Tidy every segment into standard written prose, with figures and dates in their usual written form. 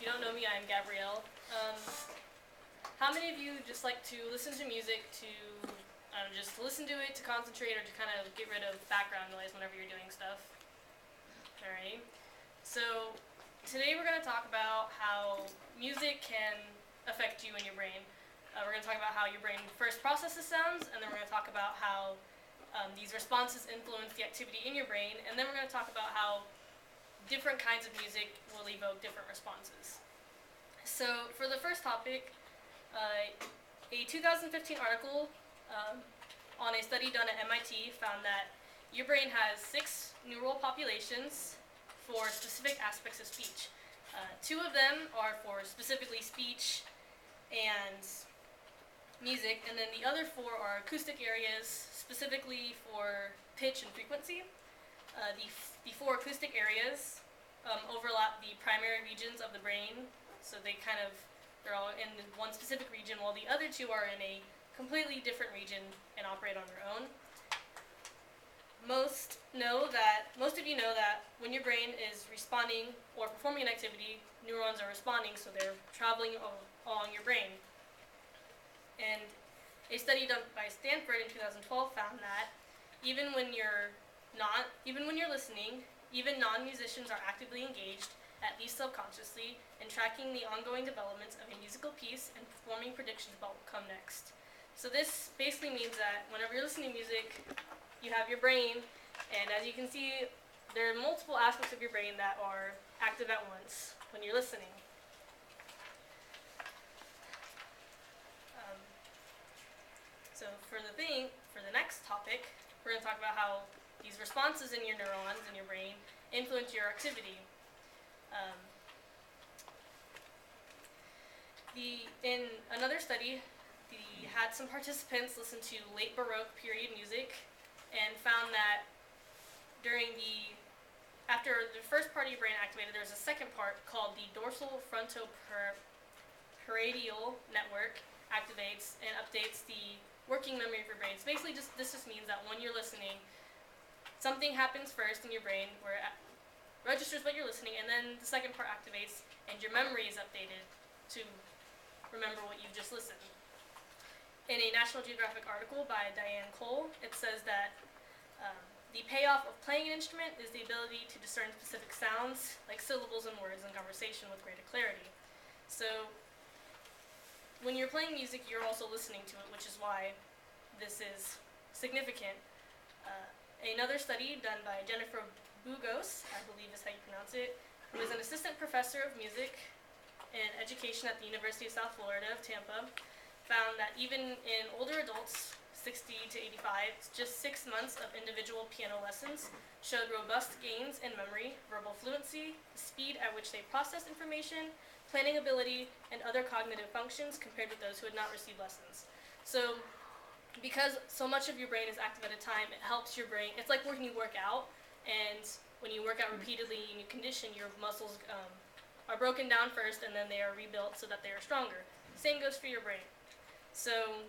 you don't know me, I'm Gabrielle. How many of you just like to listen to music to just listen to it, to concentrate, or to kind of get rid of background noise whenever you're doing stuff? Alright. So today we're going to talk about how music can affect you and your brain. We're going to talk about how your brain first processes sounds, and then we're going to talk about how these responses influence the activity in your brain, and then we're going to talk about how different kinds of music will evoke different responses. So for the first topic, a 2015 article on a study done at MIT found that your brain has 6 neural populations for specific aspects of speech. 2 of them are for specifically speech and music, and then the other 4 are acoustic areas, specifically for pitch and frequency. The 4 acoustic areas overlap the primary regions of the brain, so they're all in one specific region, while the other 2 are in a completely different region and operate on their own. Most of you know that when your brain is responding or performing an activity, neurons are responding, so they're traveling along your brain. And a study done by Stanford in 2012 found that even when you're listening, even non-musicians are actively engaged, at least subconsciously, in tracking the ongoing developments of a musical piece and performing predictions about what will come next. So this basically means that whenever you're listening to music, you have your brain, and as you can see, there are multiple aspects of your brain that are active at once when you're listening. So for the next topic, we're going to talk about how these responses in your neurons in your brain influence your activity. In another study, had some participants listen to late Baroque period music and found that after the first part of your brain activated, there's a second part called the dorsal frontoparietal network activates and updates the working memory of your brain. So basically, this just means that when you're listening, something happens first in your brain where it registers what you're listening, and then the second part activates, and your memory is updated to remember what you've just listened. In a National Geographic article by Diane Cole, it says that the payoff of playing an instrument is the ability to discern specific sounds, like syllables and words in conversation, with greater clarity. So when you're playing music, you're also listening to it, which is why this is significant. Another study done by Jennifer Bugos, I believe is how you pronounce it, who is an assistant professor of music and education at the University of South Florida of Tampa, found that even in older adults, 60 to 85, just 6 months of individual piano lessons showed robust gains in memory, verbal fluency, the speed at which they processed information, planning ability, and other cognitive functions compared with those who had not received lessons. So because so much of your brain is active at a time, it helps your brain. It's like when you work out, and when you work out repeatedly and you condition, your muscles are broken down first, and then they are rebuilt so that they are stronger. Same goes for your brain. So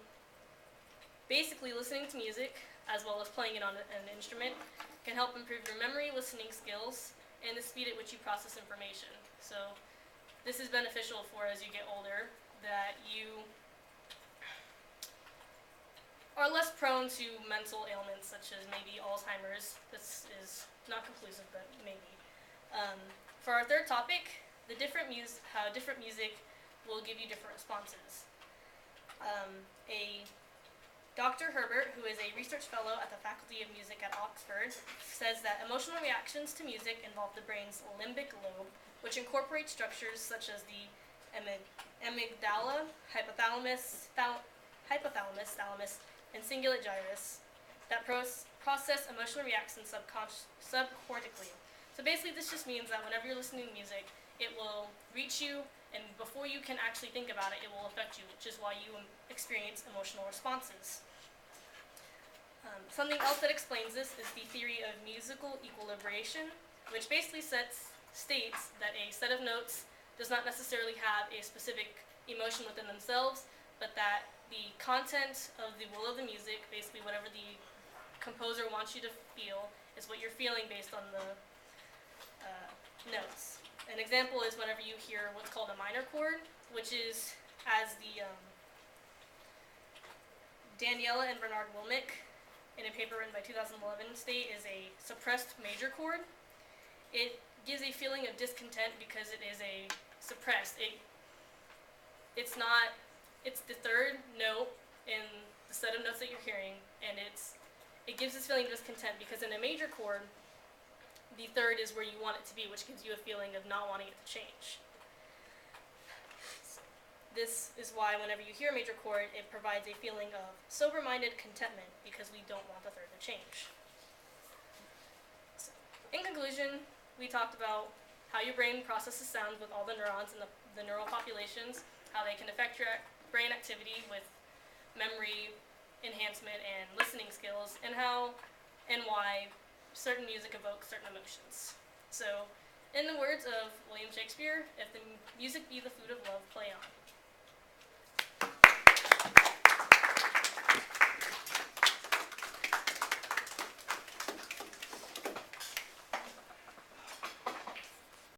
basically, listening to music, as well as playing it on an instrument, can help improve your memory, listening skills, and the speed at which you process information. So this is beneficial for as you get older, that you are less prone to mental ailments such as maybe Alzheimer's. This is not conclusive, but maybe. For our third topic, how different music will give you different responses. Dr. Herbert, who is a research fellow at the Faculty of Music at Oxford, says that emotional reactions to music involve the brain's limbic lobe, which incorporates structures such as the amygdala, hypothalamus, thalamus, and cingulate gyrus that process emotional reactions subcortically. So basically, this just means that whenever you're listening to music, it will reach you, and before you can actually think about it, it will affect you, which is why you experience emotional responses. Something else that explains this is the theory of musical equilibration, which basically states that a set of notes does not necessarily have a specific emotion within themselves, but that the content of the will of the music, basically whatever the composer wants you to feel, is what you're feeling based on the notes. An example is whenever you hear what's called a minor chord, which is, as the Daniela and Bernard Wilmick, in a paper written by 2011, state, is a suppressed major chord. It gives a feeling of discontent because it is a suppressed. It's not. It's the third note in the set of notes that you're hearing, and it gives this feeling of discontent because in a major chord, the third is where you want it to be, which gives you a feeling of not wanting it to change. This is why whenever you hear a major chord, it provides a feeling of sober-minded contentment because we don't want the third to change. So, in conclusion, we talked about how your brain processes sounds with all the neurons and the neural populations, how they can affect your brain activity with memory enhancement and listening skills, and how and why certain music evokes certain emotions. So, in the words of William Shakespeare, if the music be the food of love, play on.